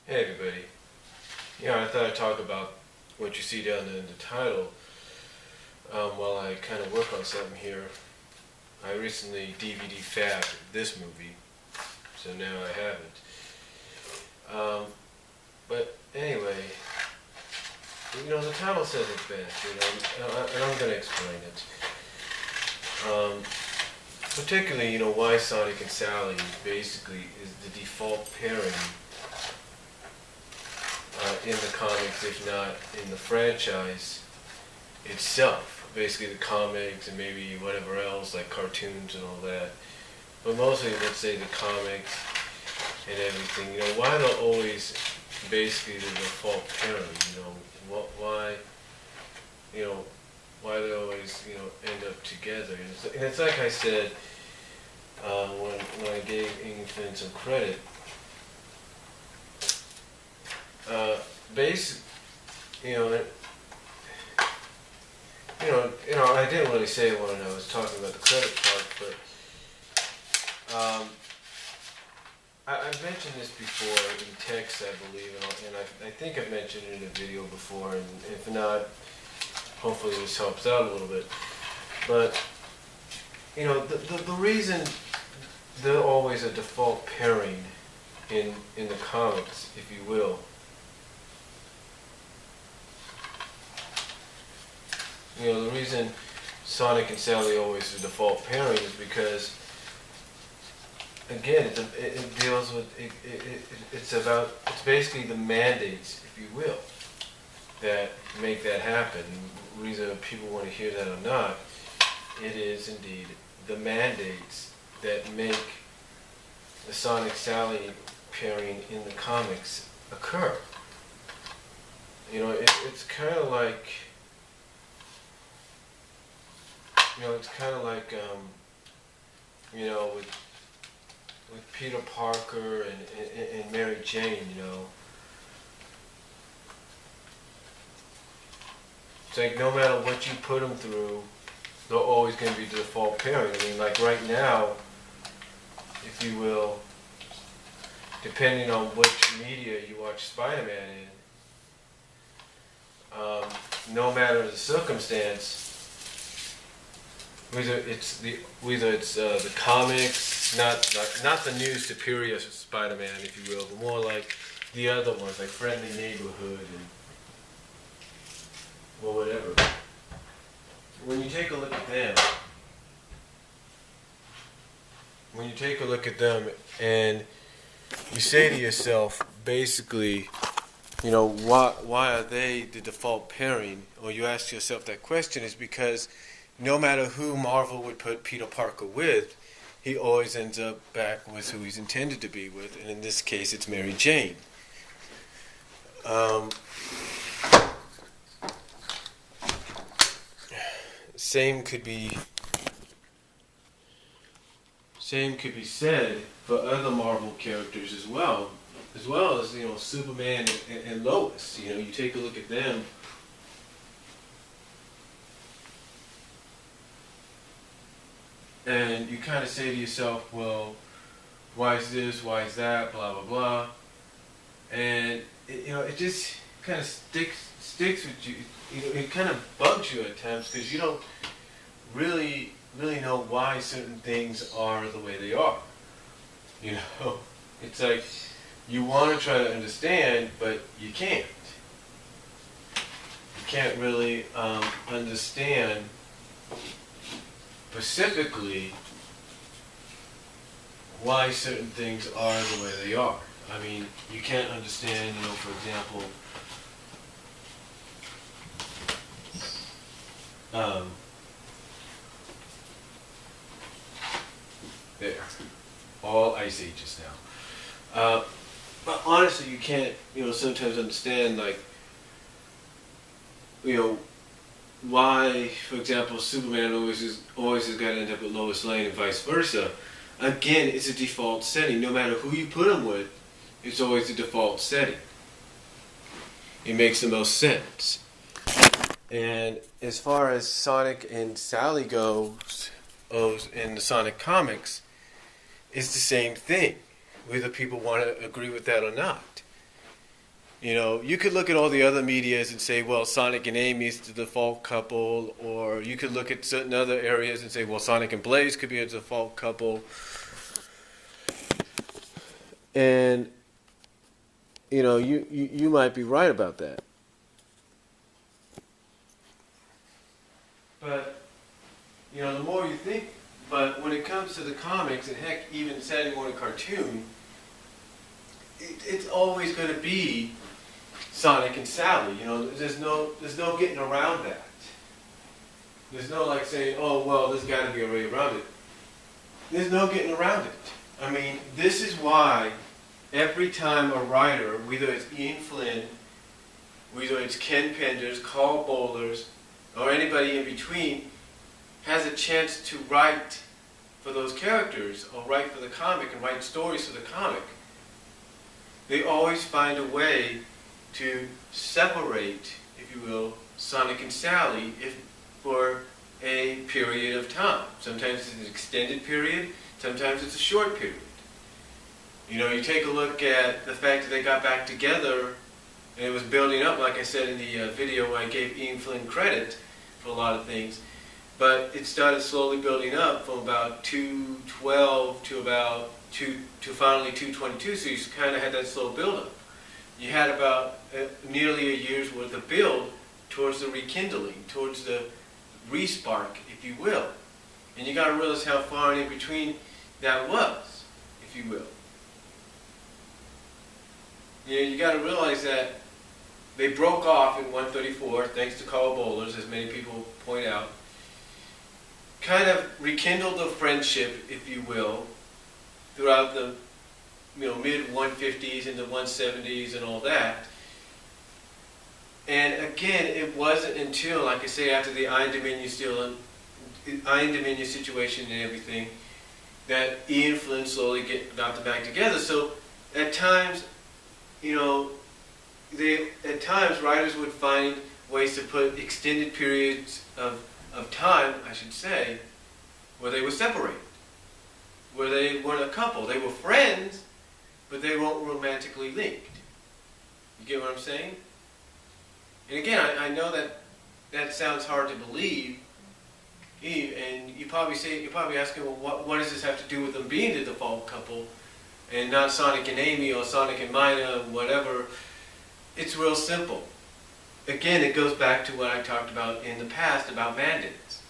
Hey everybody. I thought I'd talk about what you see down in the title while I kind of work on something here. I recently DVD fabbed this movie, so now I have it. But anyway, the title says it best, and I'm going to explain it. Particularly, why Sonic and Sally basically is the default pairing in the comics, if not in the franchise itself. Basically the comics and maybe whatever else, like cartoons and all that. But mostly, let's say the comics and everything. Why they're always basically the default pairing, why, why they always, end up together. And it's like I said, when I gave England some credit, basic, you know, it- I didn't really say it when I was talking about the credit part, but I've mentioned this before in text, I believe, and I think I've mentioned it in a video before, and if not, hopefully this helps out a little bit. But the reason they're always a default pairing in the comics, if you will. The reason Sonic and Sally always the default pairing is because, again, it deals with it's basically the mandates, if you will, that make that happen. Whether people want to hear that or not, it is indeed the mandates that make the Sonic Sally pairing in the comics occur. It's kind of like. It's kind of like, with Peter Parker and Mary Jane, It's like no matter what you put them through, they're always going to be the default pairing. Like right now, if you will, depending on which media you watch Spider-Man in, no matter the circumstance, whether it's the comics, not the new superior Spider-Man, if you will, but more like the other ones, like Friendly Neighborhood and whatever. When you take a look at them, and you say to yourself, basically, why are they the default pairing? Or you ask yourself that question is because no matter who Marvel would put Peter Parker with, he always ends up back with who he's intended to be with, and in this case, it's Mary Jane. Same could be said for other Marvel characters as well as Superman and Lois. You take a look at them. And you kind of say to yourself, well, why is this, why is that, blah, blah, blah. And, it just kind of sticks with you. It kind of bugs you at times because you don't really know why certain things are the way they are. It's like you want to try to understand, but you can't. You can't really understand specifically why certain things are the way they are. You can't understand, for example, there, all ice ages now. But honestly, you can't, sometimes understand, like, why, for example, Superman always has got to end up with Lois Lane and vice versa. Again, it's a default setting. No matter who you put them with, it's always the default setting. It makes the most sense. And as far as Sonic and Sally goes in the Sonic comics, it's the same thing, whether people want to agree with that or not. You know, you could look at all the other medias and say, well, Sonic and Amy is the default couple, or you could look at certain other areas and say, well, Sonic and Blaze could be a default couple. And, you know, you might be right about that. But, you know, the more you think, but when it comes to the comics, and heck, even Saturday morning cartoon, it's always going to be Sonic and Sally. You know, there's no getting around that. There's no like saying, oh well, there's got to be a way around it. There's no getting around it. I mean, this is why every time a writer, whether it's Ian Flynn, whether it's Ken Penders, Carl Bowlers, or anybody in between, has a chance to write for those characters, or write for the comic, and write stories for the comic, they always find a way to separate, if you will, Sonic and Sally for a period of time. Sometimes it's an extended period, sometimes it's a short period. You know, you take a look at the fact that they got back together, and it was building up, like I said in the video where I gave Ian Flynn credit for a lot of things, but it started slowly building up from about 212 to about to finally 222, so you kind of had that slow build-up. You had about nearly a year's worth of build towards the rekindling, towards the respark, if you will. And you got to realize how far in between that was, if you will. You know, you got to realize that they broke off in 134, thanks to Carl Bowlers, as many people point out. Kind of rekindled the friendship, if you will, throughout the mid-150s into 170s and all that. And again, it wasn't until, like I say, after the Iron Dominion situation and everything, that Ian Flynn slowly got them back together. So at times, you know, at times writers would find ways to put extended periods of time, I should say, where they were separated, where they weren't a couple. They were friends, but they weren't romantically linked. You get what I'm saying? And again, I know that sounds hard to believe, and you're probably asking, well, what does this have to do with them being the default couple, and not Sonic and Amy or Sonic and Mina, whatever? It's real simple. Again, it goes back to what I talked about in the past about mandates.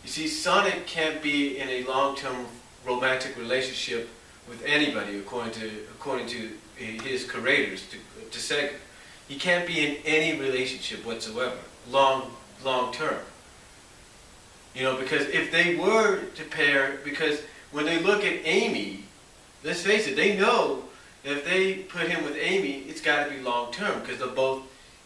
You see, Sonic can't be in a long-term romantic relationship with anybody, according to his curators, to Sega. He can't be in any relationship whatsoever, long term. You know, because if they were to pair, because when they look at Amy, let's face it, they know that if they put him with Amy, it's got to be long term, because they're both,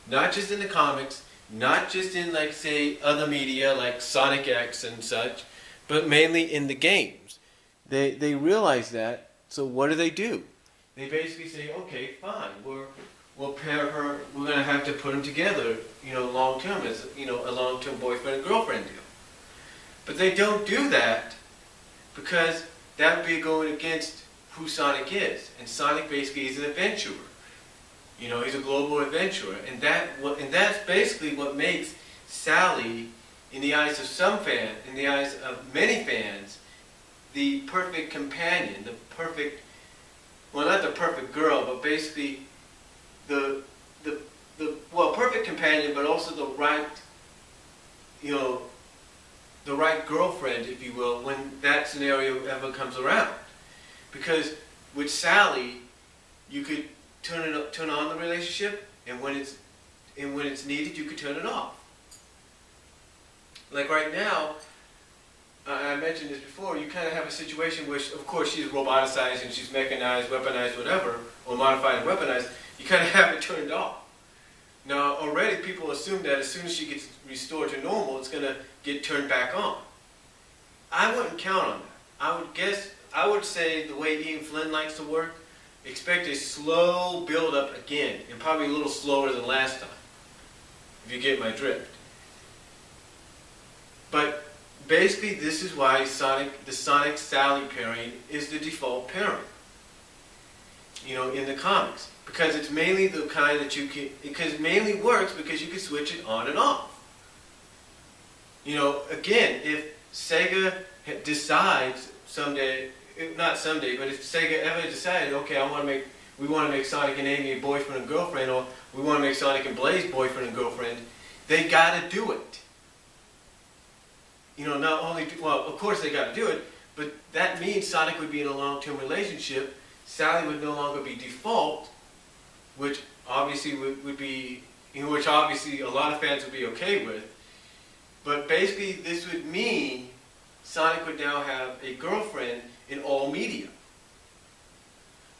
not just in the comics, not just in, like, say, other media like Sonic X and such, but mainly in the games. They realize that, so what do? They basically say, okay, fine, we'll pair her, we're going to have to put them together, you know, long term, as, you know, a long-term boyfriend and girlfriend deal. But they don't do that because that would be going against who Sonic is. And Sonic basically is an adventurer. You know, he's a global adventurer, and that's basically what makes Sally, in the eyes of some fans, in the eyes of many fans, the perfect companion, the perfect, well, not the perfect girl, but basically the perfect companion, but also the right, you know, the right girlfriend, if you will, when that scenario ever comes around. Because with Sally, you could turn on the relationship, and when it's needed, you could turn it off. Like right now, I mentioned this before, you kind of have a situation where, of course, she's roboticized and she's mechanized, weaponized, whatever, or modified and weaponized. You kind of have it turned off. Now, already people assume that as soon as she gets restored to normal, it's going to get turned back on. I wouldn't count on that. I would say the way Ian Flynn likes to work, expect a slow build-up again, and probably a little slower than last time, if you get my drift. But basically, this is why the Sonic-Sally pairing is the default pairing, you know, in the comics. because it's mainly the kind that you can, because it mainly works because you can switch it on and off. You know, again, if Sega decides someday, not someday, but if Sega ever decided, okay, we want to make Sonic and Amy a boyfriend and girlfriend, or we want to make Sonic and Blaze boyfriend and girlfriend, they got to do it. You know, not only, well, of course they got to do it, but that means Sonic would be in a long-term relationship, Sally would no longer be default, which obviously would be, which obviously a lot of fans would be okay with. But basically this would mean Sonic would now have a girlfriend in all media.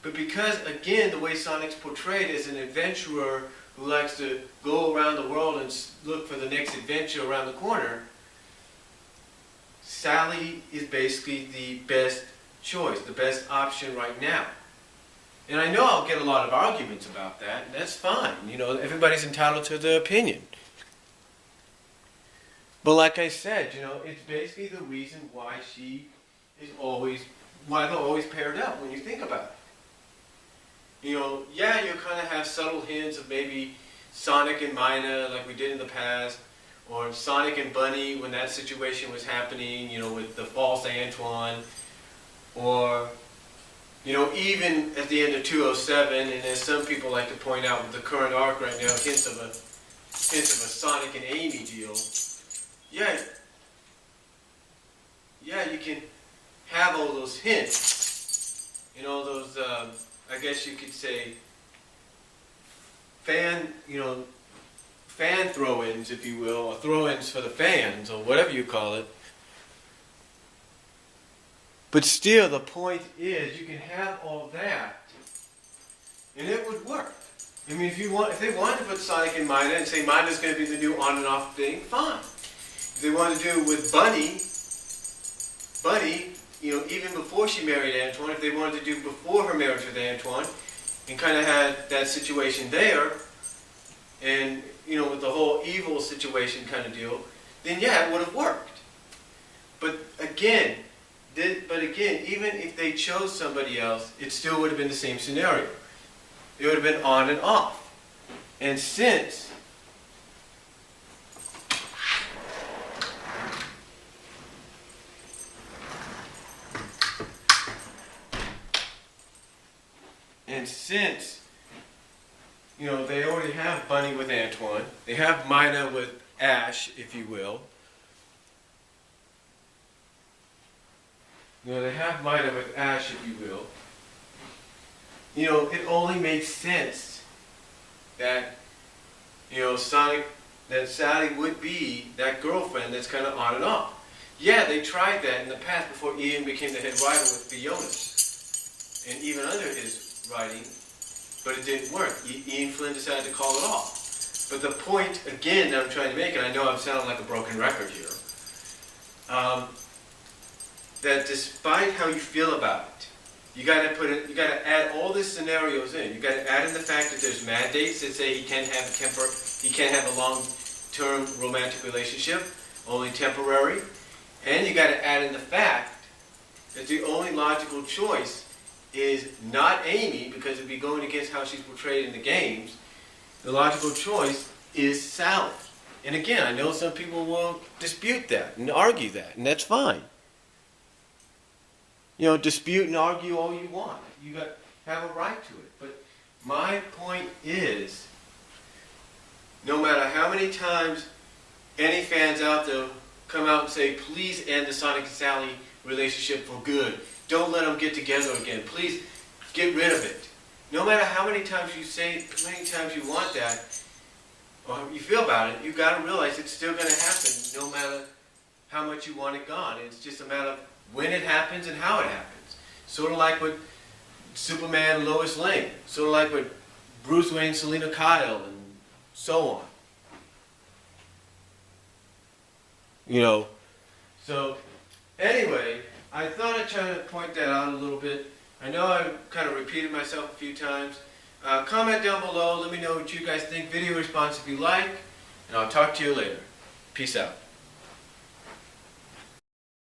But because, again, the way Sonic's portrayed as an adventurer who likes to go around the world and look for the next adventure around the corner, Sally is basically the best choice, the best option right now. And I know I'll get a lot of arguments about that, and that's fine. You know, everybody's entitled to their opinion. But like I said, you know, it's basically the reason why why they're always paired up when you think about it. You know, yeah, you kind of have subtle hints of maybe Sonic and Mina, like we did in the past, or Sonic and Bunny when that situation was happening, you know, with the false Antoine, or, you know, even at the end of 207, and as some people like to point out with the current arc right now, hints of a Sonic and Amy deal. Yeah, you can have all those hints, you know, those, I guess you could say, fan throw-ins, if you will, or throw-ins for the fans, or whatever you call it. But still, the point is, you can have all that, and it would work. I mean, if they wanted to put Sonic in Mina and say Mina's going to be the new on and off thing, fine. If they wanted to do with Bunny, you know, even before she married Antoine, if they wanted to do before her marriage with Antoine, and kind of had that situation there, and, you know, with the whole evil situation kind of deal, then yeah, it would have worked. But again, even if they chose somebody else, it still would have been the same scenario. It would have been on and off. And since you know, they already have Bunny with Antoine, they have Mina with Ash, if you will. You know, they have Mina with Ash, if you will. You know, it only makes sense that, you know, that Sally would be that girlfriend that's kind of on and off. Yeah, they tried that in the past before Ian became the head writer with Fiona, and even under his writing, but it didn't work. Ian Flynn decided to call it off. But the point, again, that I'm trying to make, and I know I'm sounding like a broken record here, that despite how you feel about it, you got to add all these scenarios in. You got to add in the fact that there's mandates that say he can't have a long-term romantic relationship, only temporary, and you got to add in the fact that the only logical choice is not Amy, because it'd be going against how she's portrayed in the games. The logical choice is Sally. And again, I know some people will dispute that and argue that, and that's fine. You know, dispute and argue all you want. You have a right to it. But my point is, no matter how many times any fans out there come out and say, please end the Sonic and Sally relationship for good. Don't let them get together again. Please get rid of it. No matter how many times you say, how many times you want that, or you feel about it, you've got to realize it's still going to happen no matter how much you want it gone. It's just a matter of when it happens and how it happens. Sort of like with Superman and Lois Lane. Sort of like with Bruce Wayne, Selina Kyle, and so on. You know, so anyway, I thought I'd try to point that out a little bit. I know I kind of repeated myself a few times. Comment down below. Let me know what you guys think. Video response if you like. And I'll talk to you later. Peace out.